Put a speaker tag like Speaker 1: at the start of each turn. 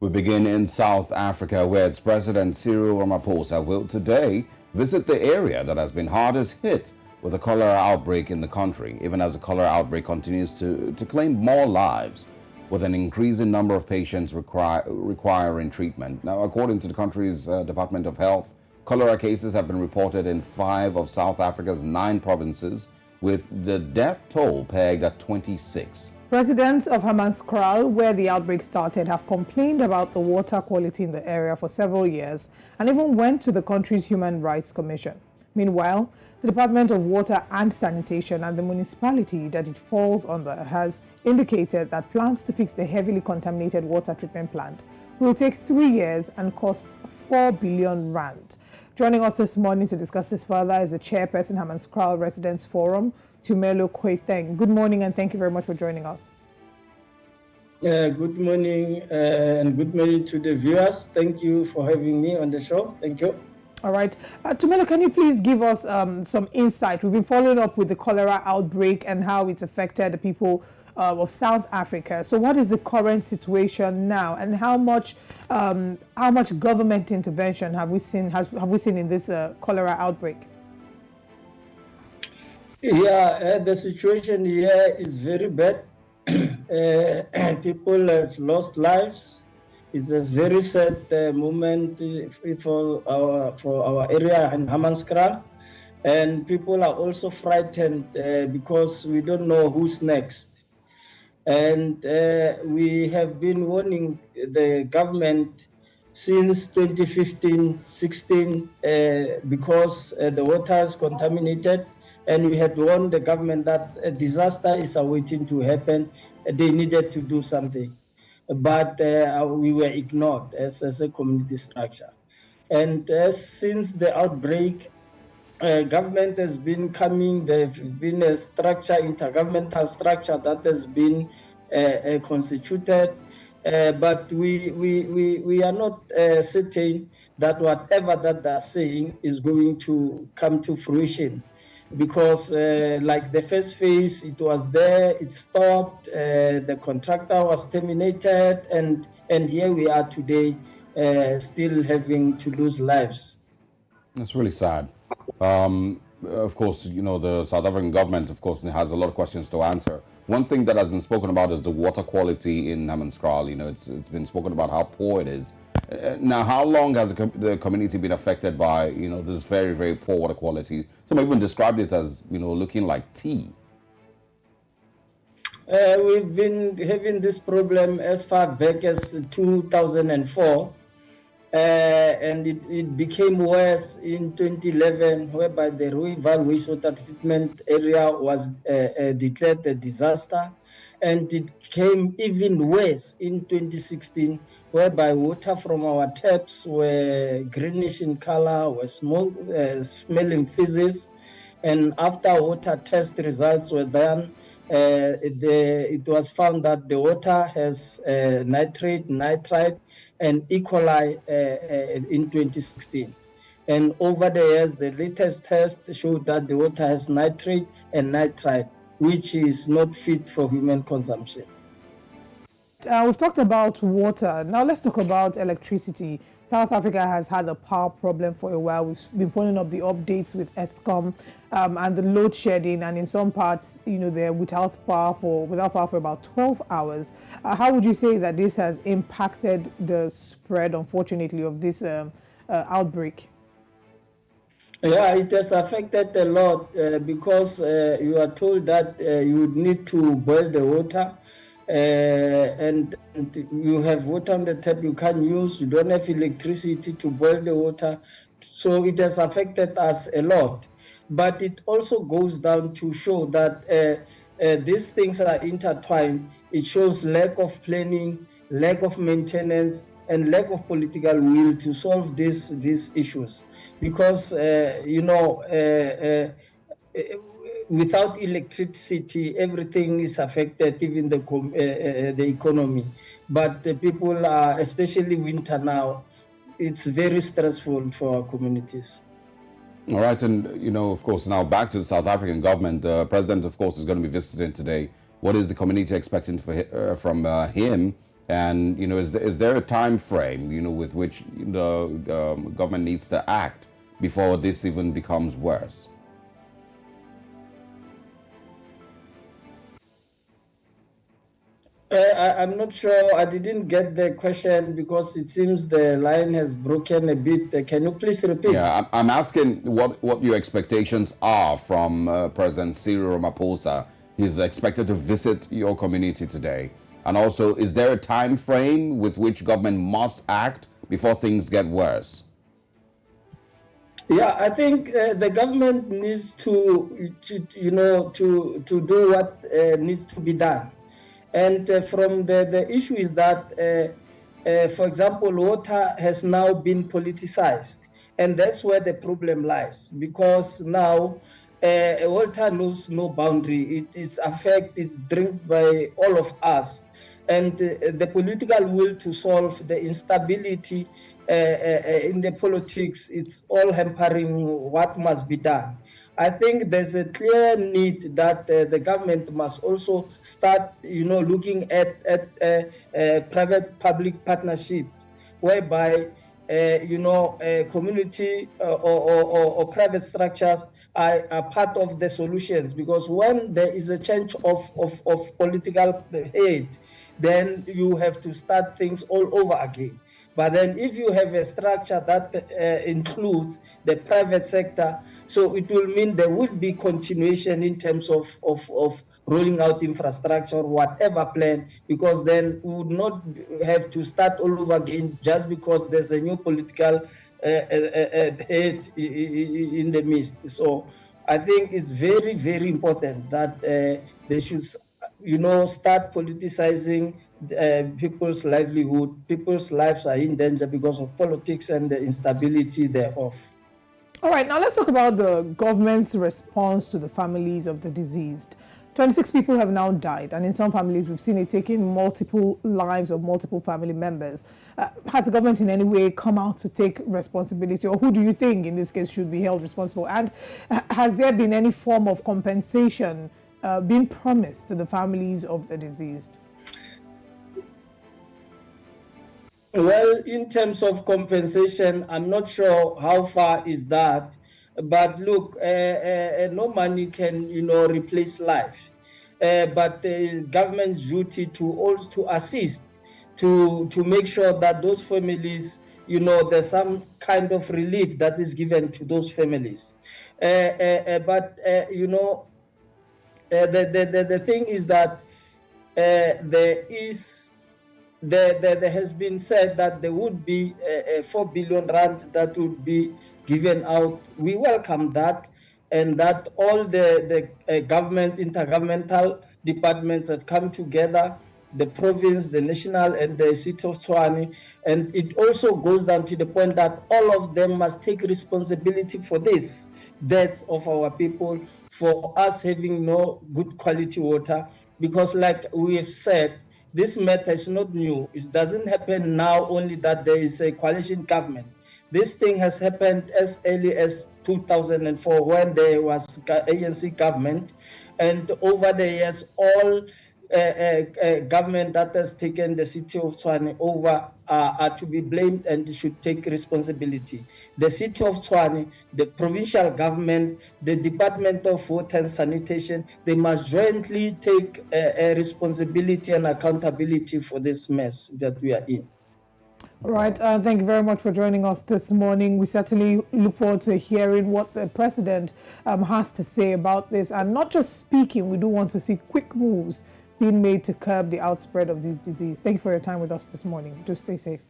Speaker 1: We begin in South Africa, where its President Cyril Ramaphosa will today visit the area that has been hardest hit with the cholera outbreak in the country, even as the cholera outbreak continues to claim more lives, with an increasing number of patients requiring treatment. Now, according to the country's Department of Health, cholera cases have been reported in 5 of South Africa's 9 provinces, with the death toll pegged at 26.
Speaker 2: Residents of Hammanskraal, where the outbreak started, have complained about the water quality in the area for several years and even went to the country's Human Rights Commission. Meanwhile, the Department of Water and Sanitation and the municipality that it falls under has indicated that plans to fix the heavily contaminated water treatment plant will take 3 years and cost 4 billion rand. Joining us this morning to discuss this further is the chairperson, Hammanskraal Residents Forum, Tumelo Kweiteng. Good morning and thank you very much for joining us.
Speaker 3: Good morning and good morning to the viewers. Thank you for having me on the show. Thank you.
Speaker 2: All right. Tumelo, can you please give us some insight? We've been following up with the cholera outbreak and how it's affected the people of South Africa. So what is the current situation now, and how much government intervention have we seen in this cholera outbreak?
Speaker 3: Yeah, the situation here is very bad. People have lost lives. It's a very sad moment for our area in Hammanskraal, and people are also frightened because we don't know who's next. And we have been warning the government since 2015-16 because the water is contaminated. And we had warned the government that a disaster is awaiting to happen. They needed to do something. But we were ignored as a community structure. And since the outbreak, government has been coming. There's been a structure, intergovernmental structure that has been constituted. But we are not certain that whatever that they're saying is going to come to fruition. Because like the first phase, it was there, it stopped, the contractor was terminated, and here we are today, still having to lose lives.
Speaker 1: That's really sad. Of course, you know, the South African government, of course, has a lot of questions to answer. One thing that has been spoken about is the water quality in Hammanskraal. You know, it's been spoken about how poor it is. Now, how long has the community been affected by, you know, this very, very poor water quality? Some even described it as, you know, looking like tea.
Speaker 3: We've been having this problem as far back as 2004, and it became worse in 2011, whereby the Rooiwal wastewater treatment area was declared a disaster, and it became even worse in 2016, whereby water from our taps were greenish in color, were smelling feces, and after water test results were done, it was found that the water has nitrate, nitrite, and E. coli in 2016. And over the years, the latest test showed that the water has nitrate and nitrite, which is not fit for human consumption.
Speaker 2: We've talked about water. Now let's talk about electricity. South Africa has had a power problem for a while. We've been following up the updates with Eskom and the load shedding, and in some parts, you know, they're without power for about 12 hours. How would you say that this has impacted the spread, unfortunately, of this outbreak?
Speaker 3: Yeah, it has affected a lot because you are told that you would need to boil the water. And you have water on the tap you can't use, you don't have electricity to boil the water. So it has affected us a lot. But it also goes down to show that these things are intertwined. It shows lack of planning, lack of maintenance, and lack of political will to solve these issues. Because, you know, without electricity, everything is affected, even the economy. But the people are, especially winter now, it's very stressful for our communities.
Speaker 1: All right, and you know, of course, now back to the South African government. The president, of course, is going to be visiting today. What is the community expecting from him? And, is there a time frame, with which the government needs to act before this even becomes worse?
Speaker 3: I'm not sure. I didn't get the question because it seems the line has broken a bit. Can you please repeat?
Speaker 1: Yeah, I'm asking what your expectations are from President Cyril Ramaphosa. He's expected to visit your community today. And also, is there a time frame with which government must act before things get worse?
Speaker 3: Yeah, I think the government needs to do what needs to be done. And from the issue is that, for example, water has now been politicized. And that's where the problem lies, because now water knows no boundary. It is it's drink by all of us. And the political will to solve the instability in the politics, it's all hampering what must be done. I think there's a clear need that the government must also start, looking at private-public partnership, whereby, community or private structures are part of the solutions. Because when there is a change of political head, then you have to start things all over again. But then if you have a structure that includes the private sector, so it will mean there would be continuation in terms of rolling out infrastructure, whatever plan, because then we would not have to start all over again just because there's a new political head in the midst. So I think it's very, very important that they should, start politicizing people's livelihood. People's lives are in danger because of politics and the instability thereof.
Speaker 2: All right, now let's talk about the government's response to the families of the deceased. 26 people have now died, and in some families, we've seen it taking multiple lives of multiple family members. Has the government in any way come out to take responsibility, or who do you think in this case should be held responsible? And has there been any form of compensation being promised to the families of the deceased?
Speaker 3: Well, in terms of compensation, I'm not sure how far is that. But look, no money can, replace life. But the government's duty to also assist, to make sure that those families, there's some kind of relief that is given to those families. But the thing is that there has been said that there would be 4 billion rand that would be given out. We welcome that, and that all the governments, intergovernmental departments have come together, the province, the national, and the city of Tshwane. And it also goes down to the point that all of them must take responsibility for this deaths of our people, for us having no good quality water. Because like we have said, this matter is not new. It doesn't happen now only that there is a coalition government. This thing has happened as early as 2004 when there was ANC government, and over the years, all government that has taken the city of Tshwane over are to be blamed and should take responsibility. The city of Tshwane, the provincial government, the Department of Water and Sanitation, they must jointly take responsibility and accountability for this mess that we are in.
Speaker 2: All right, thank you very much for joining us this morning. We certainly look forward to hearing what the president has to say about this. And not just speaking, we do want to see quick moves being made to curb the outspread of this disease. Thank you for your time with us this morning. Do stay safe.